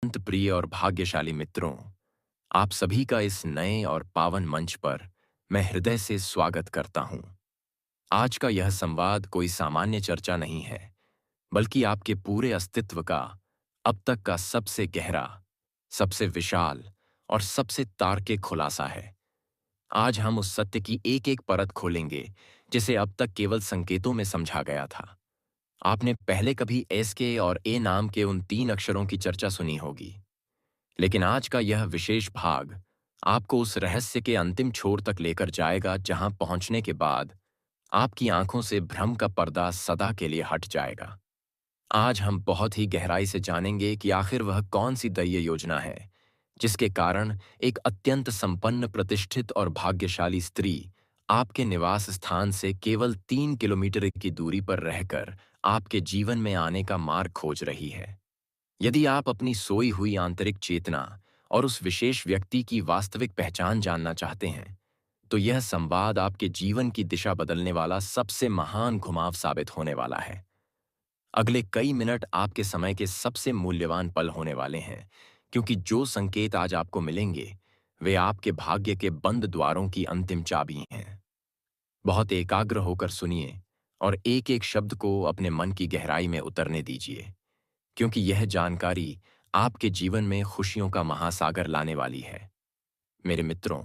अत्यंत प्रिय और भाग्यशाली मित्रों, आप सभी का इस नए और पावन मंच पर मैं हृदय से स्वागत करता हूं। आज का यह संवाद कोई सामान्य चर्चा नहीं है, बल्कि आपके पूरे अस्तित्व का अब तक का सबसे गहरा, सबसे विशाल और सबसे तार्किक खुलासा है। आज हम उस सत्य की एक एक परत खोलेंगे जिसे अब तक केवल संकेतों में समझा गया था। आपने पहले कभी एस के और ए नाम के उन तीन अक्षरों की चर्चा सुनी होगी, लेकिन आज का यह विशेष भाग आपको उस रहस्य के अंतिम छोर तक लेकर जाएगा जहां पहुंचने के बाद आपकी आंखों से भ्रम का पर्दा सदा के लिए हट जाएगा। आज हम बहुत ही गहराई से जानेंगे कि आखिर वह कौन सी दैवीय योजना है जिसके कारण एक अत्यंत संपन्न, प्रतिष्ठित और भाग्यशाली स्त्री आपके निवास स्थान से केवल 3 किलोमीटर की दूरी पर रहकर आपके जीवन में आने का मार्ग खोज रही है। यदि आप अपनी सोई हुई आंतरिक चेतना और उस विशेष व्यक्ति की वास्तविक पहचान जानना चाहते हैं, तो यह संवाद आपके जीवन की दिशा बदलने वाला सबसे महान घुमाव साबित होने वाला है। अगले कई मिनट आपके समय के सबसे मूल्यवान पल होने वाले हैं, क्योंकि जो संकेत आज आपको मिलेंगे, वे आपके भाग्य के बंद द्वारों की अंतिम चाबी हैं। बहुत एकाग्र होकर सुनिए और एक एक शब्द को अपने मन की गहराई में उतरने दीजिए, क्योंकि यह जानकारी आपके जीवन में खुशियों का महासागर लाने वाली है। मेरे मित्रों,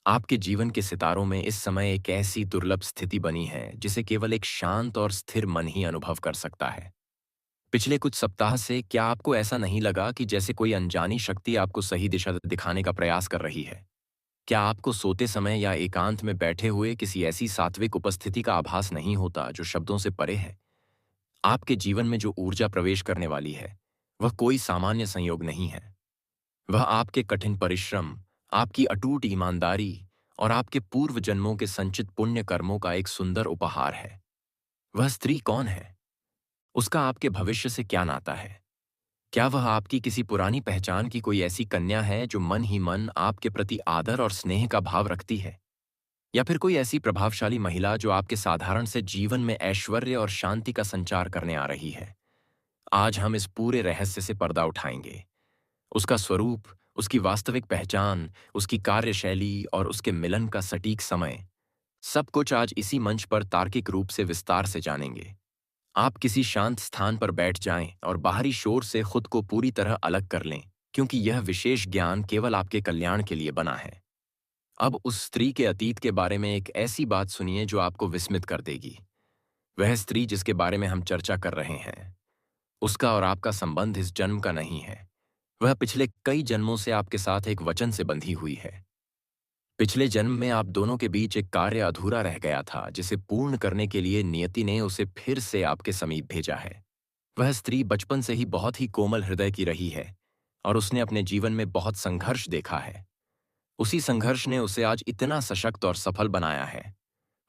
आपके जीवन के सितारों में इस समय एक ऐसी दुर्लभ स्थिति बनी है जिसे केवल एक शांत और स्थिर मन ही अनुभव कर सकता है। पिछले कुछ सप्ताह से क्या आपको ऐसा नहीं लगा कि जैसे कोई अनजानी शक्ति आपको सही दिशा दिखाने का प्रयास कर रही है? क्या आपको सोते समय या एकांत में बैठे हुए किसी ऐसी सात्विक उपस्थिति का आभास नहीं होता जो शब्दों से परे है? आपके जीवन में जो ऊर्जा प्रवेश करने वाली है, वह कोई सामान्य संयोग नहीं है। वह आपके कठिन परिश्रम, आपकी अटूट ईमानदारी और आपके पूर्व जन्मों के संचित पुण्य कर्मों का एक सुंदर उपहार है। वह स्त्री कौन है? उसका आपके भविष्य से क्या नाता है? क्या वह आपकी किसी पुरानी पहचान की कोई ऐसी कन्या है जो मन ही मन आपके प्रति आदर और स्नेह का भाव रखती है? या फिर कोई ऐसी प्रभावशाली महिला जो आपके साधारण से जीवन में ऐश्वर्य और शांति का संचार करने आ रही है? आज हम इस पूरे रहस्य से पर्दा उठाएंगे। उसका स्वरूप, उसकी वास्तविक पहचान, उसकी कार्यशैली और उसके मिलन का सटीक समय, सब कुछ आज इसी मंच पर तार्किक रूप से विस्तार से जानेंगे। आप किसी शांत स्थान पर बैठ जाएं और बाहरी शोर से खुद को पूरी तरह अलग कर लें, क्योंकि यह विशेष ज्ञान केवल आपके कल्याण के लिए बना है। अब उस स्त्री के अतीत के बारे में एक ऐसी बात सुनिए जो आपको विस्मित कर देगी। वह स्त्री जिसके बारे में हम चर्चा कर रहे हैं, उसका और आपका संबंध इस जन्म का नहीं है। वह पिछले कई जन्मों से आपके साथ एक वचन से बंधी हुई है। पिछले जन्म में आप दोनों के बीच एक कार्य अधूरा रह गया था, जिसे पूर्ण करने के लिए नियति ने उसे फिर से आपके समीप भेजा है। वह स्त्री बचपन से ही बहुत ही कोमल हृदय की रही है और उसने अपने जीवन में बहुत संघर्ष देखा है। उसी संघर्ष ने उसे आज इतना सशक्त और सफल बनाया है।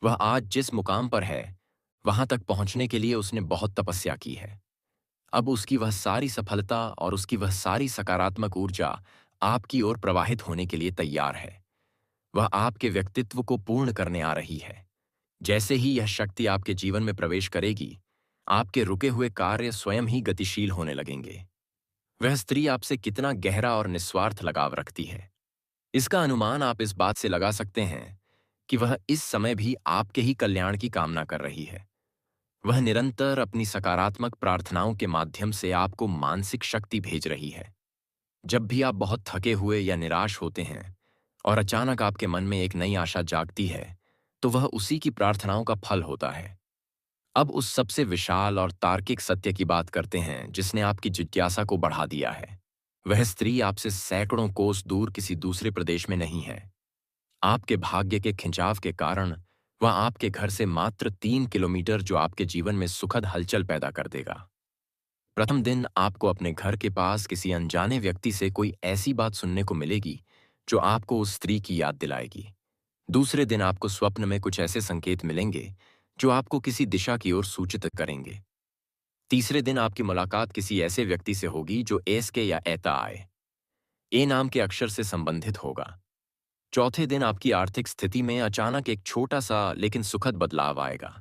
वह आज जिस मुकाम पर है, वहां तक पहुंचने के लिए उसने बहुत तपस्या की है। अब उसकी वह सारी सफलता और उसकी वह सारी सकारात्मक ऊर्जा आपकी ओर प्रवाहित होने के लिए तैयार है। वह आपके व्यक्तित्व को पूर्ण करने आ रही है। जैसे ही यह शक्ति आपके जीवन में प्रवेश करेगी, आपके रुके हुए कार्य स्वयं ही गतिशील होने लगेंगे। वह स्त्री आपसे कितना गहरा और निस्वार्थ लगाव रखती है, इसका अनुमान आप इस बात से लगा सकते हैं कि वह इस समय भी आपके ही कल्याण की कामना कर रही है। वह निरंतर अपनी सकारात्मक प्रार्थनाओं के माध्यम से आपको मानसिक शक्ति भेज रही है। जब भी आप बहुत थके हुए या निराश होते हैं और अचानक आपके मन में एक नई आशा जागती है, तो वह उसी की प्रार्थनाओं का फल होता है। अब उस सबसे विशाल और तार्किक सत्य की बात करते हैं जिसने आपकी जिज्ञासा को बढ़ा दिया है। वह स्त्री आपसे सैकड़ों कोस दूर किसी दूसरे प्रदेश में नहीं है। आपके भाग्य के खिंचाव के कारण वह आपके घर से मात्र 3 किलोमीटर, जो आपके जीवन में सुखद हलचल पैदा कर देगा। प्रथम दिन आपको अपने घर के पास किसी अनजाने व्यक्ति से कोई ऐसी बात सुनने को मिलेगी जो आपको उस स्त्री की याद दिलाएगी। दूसरे दिन आपको स्वप्न में कुछ ऐसे संकेत मिलेंगे जो आपको किसी दिशा की ओर सूचित करेंगे। तीसरे दिन आपकी मुलाकात किसी ऐसे व्यक्ति से होगी जो एस के या एता आए, ए नाम के अक्षर से संबंधित होगा। चौथे दिन आपकी आर्थिक स्थिति में अचानक एक छोटा सा लेकिन सुखद बदलाव आएगा।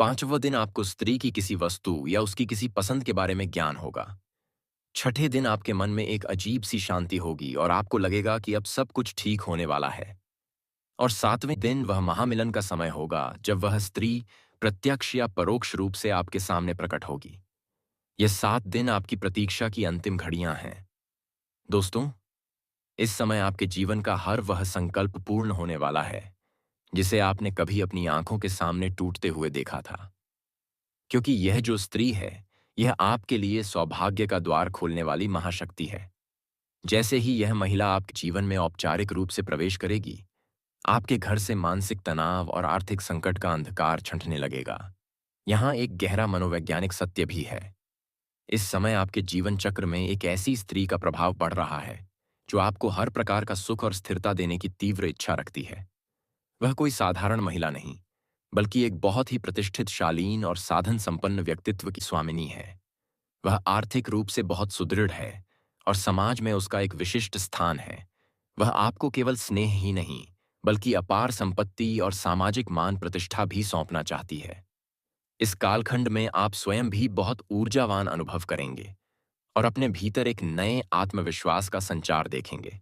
पांचवां दिन आपको स्त्री की किसी वस्तु या उसकी किसी पसंद के बारे में ज्ञान होगा। छठे दिन आपके मन में एक अजीब सी शांति होगी और आपको लगेगा कि अब सब कुछ ठीक होने वाला है। और सातवें दिन वह महामिलन का समय होगा जब वह स्त्री प्रत्यक्ष या परोक्ष रूप से आपके सामने प्रकट होगी। ये 7 दिन आपकी प्रतीक्षा की अंतिम घड़ियां हैं। दोस्तों, इस समय आपके जीवन का हर वह संकल्प पूर्ण होने वाला है जिसे आपने कभी अपनी आंखों के सामने टूटते हुए देखा था। क्योंकि यह जो स्त्री है, यह आपके लिए सौभाग्य का द्वार खोलने वाली महाशक्ति है। जैसे ही यह महिला आपके जीवन में औपचारिक रूप से प्रवेश करेगी, आपके घर से मानसिक तनाव और आर्थिक संकट का अंधकार छंटने लगेगा। यहाँ एक गहरा मनोवैज्ञानिक सत्य भी है। इस समय आपके जीवन चक्र में एक ऐसी स्त्री का प्रभाव पड़ रहा है जो आपको हर प्रकार का सुख और स्थिरता देने की तीव्र इच्छा रखती है। वह कोई साधारण महिला नहीं, बल्कि एक बहुत ही प्रतिष्ठित, शालीन और साधन संपन्न व्यक्तित्व की स्वामिनी है। वह आर्थिक रूप से बहुत सुदृढ़ है और समाज में उसका एक विशिष्ट स्थान है। वह आपको केवल स्नेह ही नहीं, बल्कि अपार संपत्ति और सामाजिक मान प्रतिष्ठा भी सौंपना चाहती है। इस कालखंड में आप स्वयं भी बहुत ऊर्जावान अनुभव करेंगे और अपने भीतर एक नए आत्मविश्वास का संचार देखेंगे।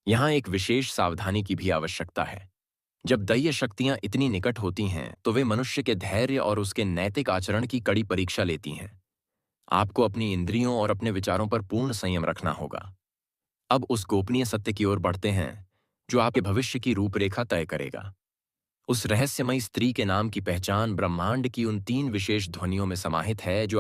यहाँ एक विशेष सावधानी की भी आवश्यकता है। जब दैय शक्तियां इतनी निकट होती हैं, तो वे मनुष्य के धैर्य और उसके नैतिक आचरण की कड़ी परीक्षा लेती हैं। आपको अपनी इंद्रियों और अपने विचारों पर पूर्ण संयम रखना होगा। अब उस गोपनीय सत्य की ओर बढ़ते हैं जो आपके भविष्य की रूपरेखा तय करेगा। उस रहस्यमयी स्त्री के नाम की पहचान ब्रह्मांड की उन 3 विशेष ध्वनियों में समाहित है जो